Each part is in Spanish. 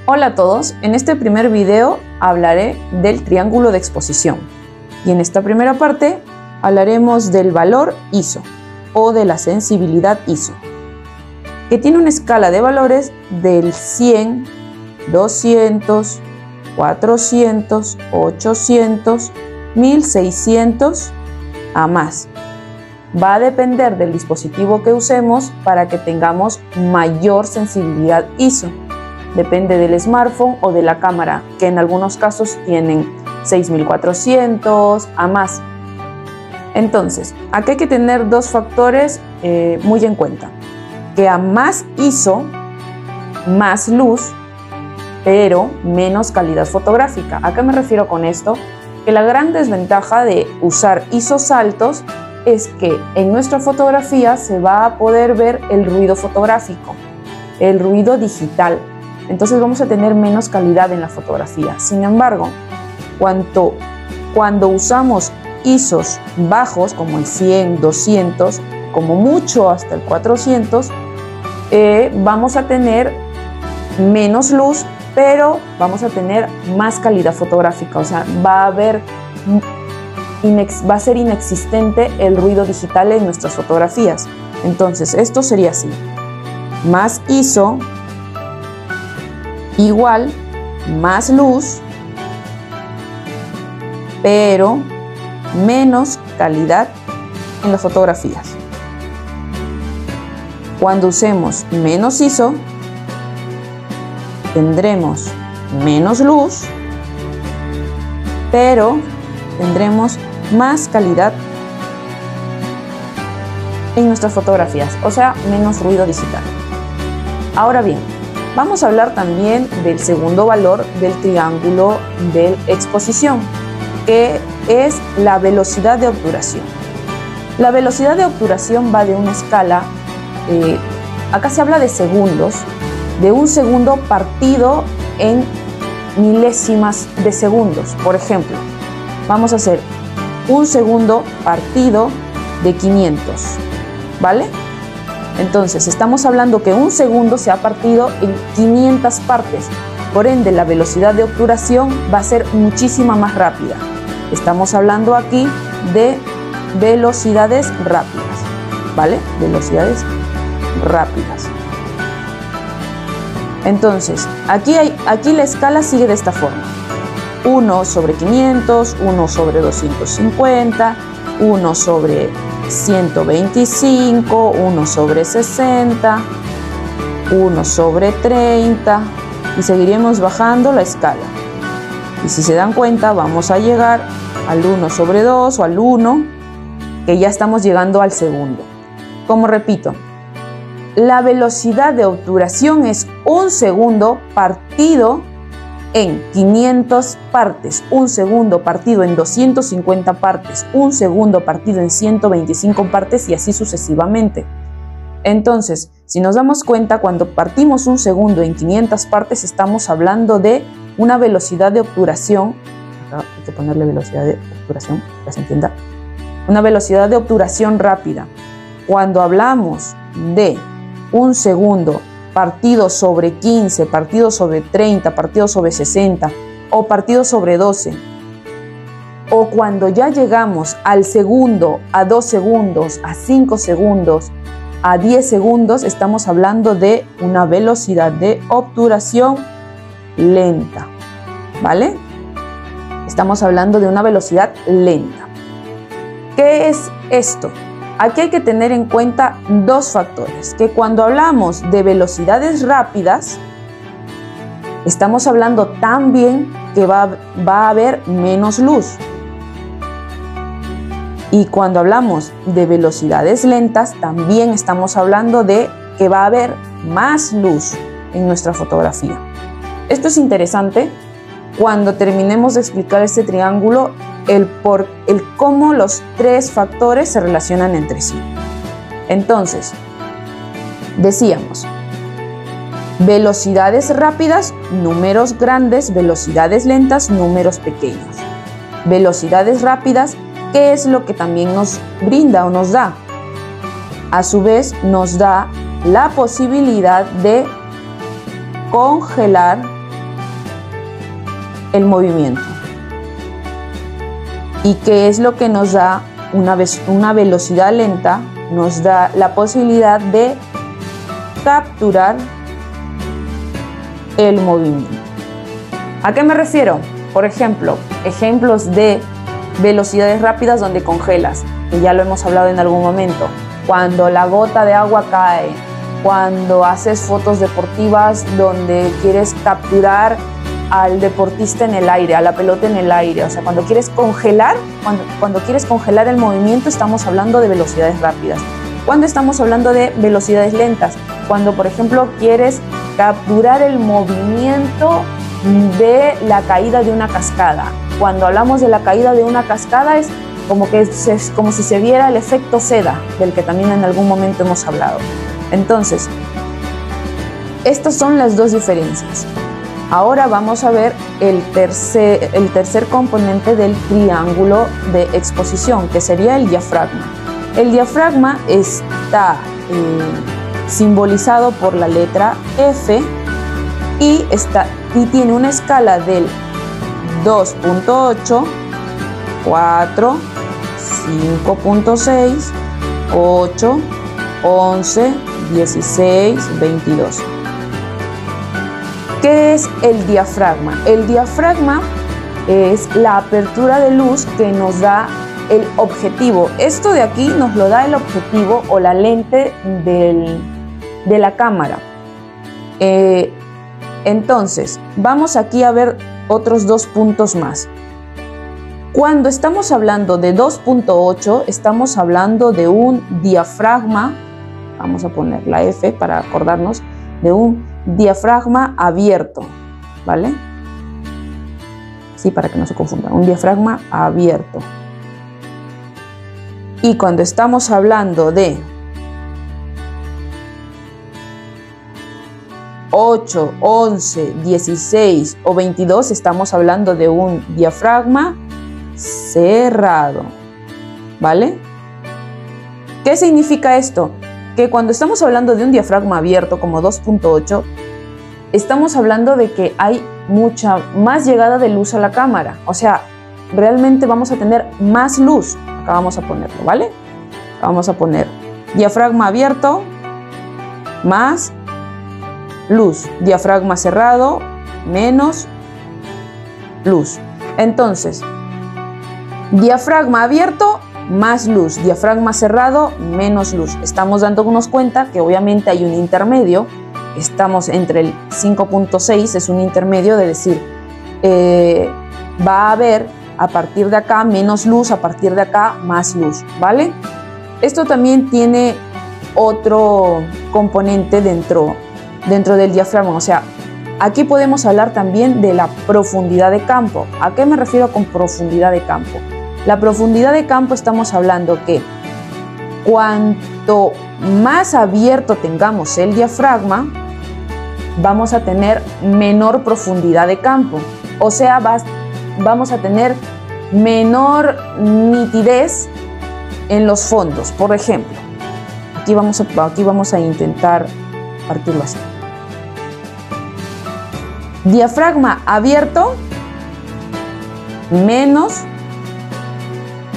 Hola a todos, en este primer video hablaré del triángulo de exposición y en esta primera parte hablaremos del valor ISO o de la sensibilidad ISO, que tiene una escala de valores del 100, 200, 400, 800, 1600 a más. Va a depender del dispositivo que usemos para que tengamos mayor sensibilidad ISO. Depende del smartphone o de la cámara, que en algunos casos tienen 6400 a más. Entonces, aquí hay que tener dos factores muy en cuenta. Que a más ISO, más luz, pero menos calidad fotográfica. ¿A qué me refiero con esto? Que la gran desventaja de usar ISOs altos es que en nuestra fotografía se va a poder ver el ruido fotográfico, el ruido digital. Entonces vamos a tener menos calidad en la fotografía. Sin embargo, cuando usamos ISOs bajos, como el 100, 200, como mucho hasta el 400, vamos a tener menos luz, pero vamos a tener más calidad fotográfica. O sea, va a ser inexistente el ruido digital en nuestras fotografías. Entonces, esto sería así. Más ISO igual más luz, pero menos calidad en las fotografías. Cuando usemos menos ISO, tendremos menos luz, pero tendremos más calidad en nuestras fotografías, o sea, menos ruido digital. Ahora bien, vamos a hablar también del segundo valor del triángulo de exposición, que es la velocidad de obturación. La velocidad de obturación va de una escala, acá se habla de segundos, de un segundo partido en milésimas de segundos. Por ejemplo, vamos a hacer un segundo partido de 500, ¿vale? Entonces, estamos hablando que un segundo se ha partido en 500 partes. Por ende, la velocidad de obturación va a ser muchísima más rápida. Estamos hablando aquí de velocidades rápidas, ¿vale? Velocidades rápidas. Entonces, aquí la escala sigue de esta forma. 1 sobre 500, 1 sobre 250, 1 sobre 125, 1 sobre 60, 1 sobre 30 y seguiremos bajando la escala. Y si se dan cuenta, vamos a llegar al 1 sobre 2 o al 1, que ya estamos llegando al segundo. Como repito, la velocidad de obturación es un segundo partido en 500 partes, un segundo partido en 250 partes, un segundo partido en 125 partes y así sucesivamente. Entonces, si nos damos cuenta, cuando partimos un segundo en 500 partes, estamos hablando de una velocidad de obturación, acá hay que ponerle velocidad de obturación, para que se entienda, una velocidad de obturación rápida. Cuando hablamos de un segundo partido sobre 15, partido sobre 30, partido sobre 60 o partido sobre 12, o cuando ya llegamos al segundo, a 2 segundos, a 5 segundos, a 10 segundos, estamos hablando de una velocidad de obturación lenta, ¿vale? Estamos hablando de una velocidad lenta. ¿Qué es esto? Aquí hay que tener en cuenta dos factores, que cuando hablamos de velocidades rápidas, estamos hablando también que va a haber menos luz. Y cuando hablamos de velocidades lentas, también estamos hablando de que va a haber más luz en nuestra fotografía. Esto es interesante cuando terminemos de explicar este triángulo, el cómo los tres factores se relacionan entre sí. Entonces, decíamos, velocidades rápidas, números grandes, velocidades lentas, números pequeños. Velocidades rápidas, ¿qué es lo que también nos brinda o nos da? A su vez, nos da la posibilidad de congelar el movimiento. ¿Y qué es lo que nos da una velocidad lenta? Nos da la posibilidad de capturar el movimiento. ¿A qué me refiero? Por ejemplo, ejemplos de velocidades rápidas donde congelas, que ya lo hemos hablado en algún momento. Cuando la gota de agua cae, cuando haces fotos deportivas donde quieres capturar al deportista en el aire, a la pelota en el aire. O sea, cuando quieres congelar, cuando quieres congelar el movimiento, estamos hablando de velocidades rápidas. Cuando estamos hablando de velocidades lentas, cuando por ejemplo quieres capturar el movimiento de la caída de una cascada. Cuando hablamos de la caída de una cascada es como si se viera el efecto seda, del que también en algún momento hemos hablado. Entonces, estas son las dos diferencias. Ahora vamos a ver el tercer componente del triángulo de exposición, que sería el diafragma. El diafragma está simbolizado por la letra F y tiene una escala del 2.8, 4, 5.6, 8, 11, 16, 22. ¿Qué es el diafragma? El diafragma es la apertura de luz que nos da el objetivo. Esto de aquí nos lo da el objetivo o la lente de la cámara. Entonces, vamos aquí a ver otros 2 puntos más. Cuando estamos hablando de 2.8, estamos hablando de un diafragma, vamos a poner la F para acordarnos, de un diafragma abierto, ¿vale? Sí, para que no se confunda, un diafragma abierto. Y cuando estamos hablando de 8, 11, 16 o 22, estamos hablando de un diafragma cerrado, ¿vale? ¿Qué significa esto? Que cuando estamos hablando de un diafragma abierto como 2.8, estamos hablando de que hay mucha más llegada de luz a la cámara. O sea, realmente vamos a tener más luz. Acá vamos a ponerlo, ¿vale? Acá vamos a poner diafragma abierto más luz. Diafragma cerrado menos luz. Entonces, diafragma abierto más luz, diafragma cerrado, menos luz. Estamos dándonos cuenta que obviamente hay un intermedio, estamos entre el 5.6, es un intermedio de decir, va a haber a partir de acá menos luz, a partir de acá más luz, ¿vale? Esto también tiene otro componente dentro del diafragma, o sea, aquí podemos hablar también de la profundidad de campo. ¿A qué me refiero con profundidad de campo? La profundidad de campo estamos hablando que cuanto más abierto tengamos el diafragma, vamos a tener menor profundidad de campo. O sea, vamos a tener menor nitidez en los fondos. Por ejemplo, aquí vamos a intentar partirlo así. Diafragma abierto menos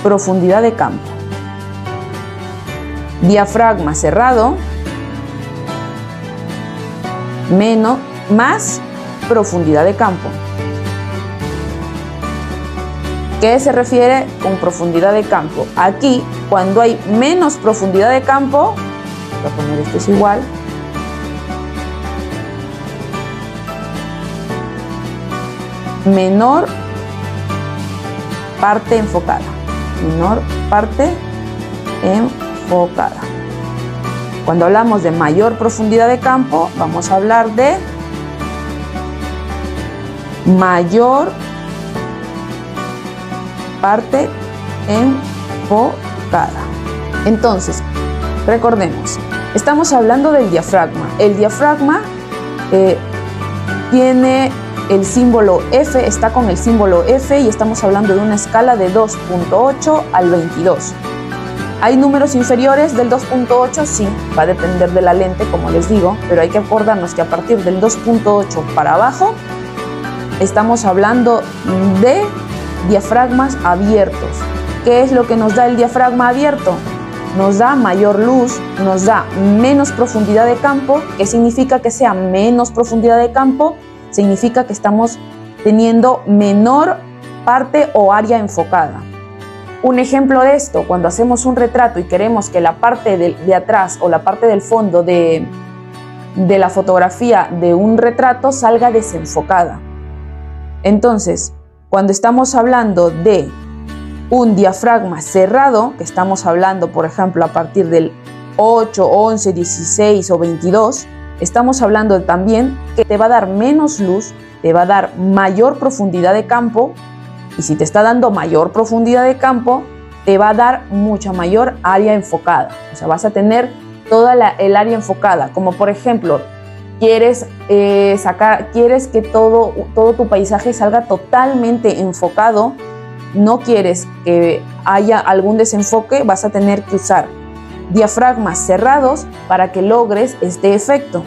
profundidad de campo. Diafragma cerrado más profundidad de campo. ¿Qué se refiere con profundidad de campo? Aquí, cuando hay menos profundidad de campo, voy a poner esto es igual, menor parte enfocada. Menor parte enfocada. Cuando hablamos de mayor profundidad de campo, vamos a hablar de mayor parte enfocada. Entonces, recordemos, estamos hablando del diafragma. El diafragma tiene el símbolo F, está con el símbolo F y estamos hablando de una escala de 2.8 al 22. ¿Hay números inferiores del 2.8? Sí, va a depender de la lente, como les digo, pero hay que acordarnos que a partir del 2.8 para abajo estamos hablando de diafragmas abiertos. ¿Qué es lo que nos da el diafragma abierto? Nos da mayor luz, nos da menos profundidad de campo. ¿Qué significa que sea menos profundidad de campo? Significa que estamos teniendo menor parte o área enfocada. Un ejemplo de esto, cuando hacemos un retrato y queremos que la parte de atrás o la parte del fondo de la fotografía de un retrato salga desenfocada. Entonces, cuando estamos hablando de un diafragma cerrado, que estamos hablando, por ejemplo, a partir del 8, 11, 16 o 22, estamos hablando también que te va a dar menos luz, te va a dar mayor profundidad de campo, y si te está dando mayor profundidad de campo, te va a dar mucha mayor área enfocada. O sea, vas a tener toda el área enfocada, como por ejemplo, quieres que todo tu paisaje salga totalmente enfocado, no quieres que haya algún desenfoque, vas a tener que usar diafragmas cerrados para que logres este efecto.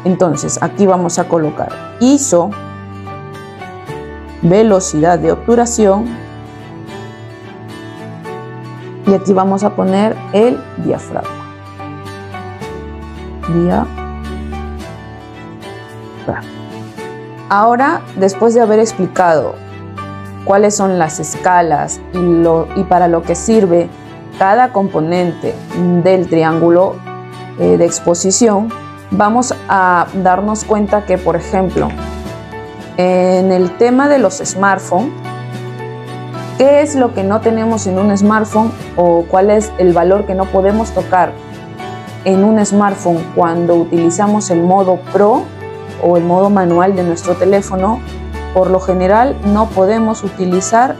Entonces, aquí vamos a colocar ISO, velocidad de obturación, y aquí vamos a poner el diafragma. Ahora, después de haber explicado cuáles son las escalas y para lo que sirve cada componente del triángulo de exposición, vamos a darnos cuenta que, por ejemplo, en el tema de los smartphones, ¿qué es lo que no tenemos en un smartphone o cuál es el valor que no podemos tocar en un smartphone cuando utilizamos el modo Pro o el modo manual de nuestro teléfono? Por lo general no podemos utilizar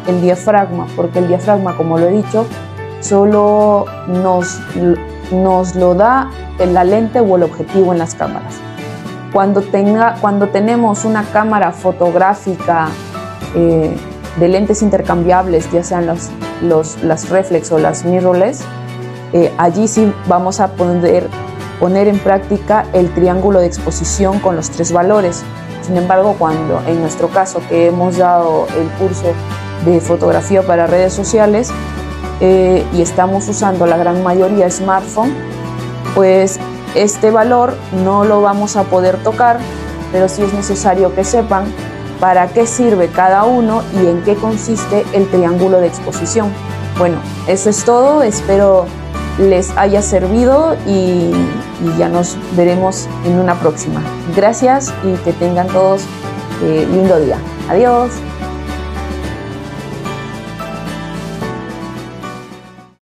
el diafragma, porque el diafragma, como lo he dicho, solo nos lo da la lente o el objetivo en las cámaras. Cuando tenemos una cámara fotográfica de lentes intercambiables, ya sean las reflex o las mirrorless, allí sí vamos a poder poner en práctica el triángulo de exposición con los 3 valores. Sin embargo, cuando en nuestro caso que hemos dado el curso de fotografía para redes sociales y estamos usando la gran mayoría smartphone, pues este valor no lo vamos a poder tocar, pero sí es necesario que sepan para qué sirve cada uno y en qué consiste el triángulo de exposición. Bueno, eso es todo, espero les haya servido y ya nos veremos en una próxima. Gracias y que tengan todos lindo día. Adiós.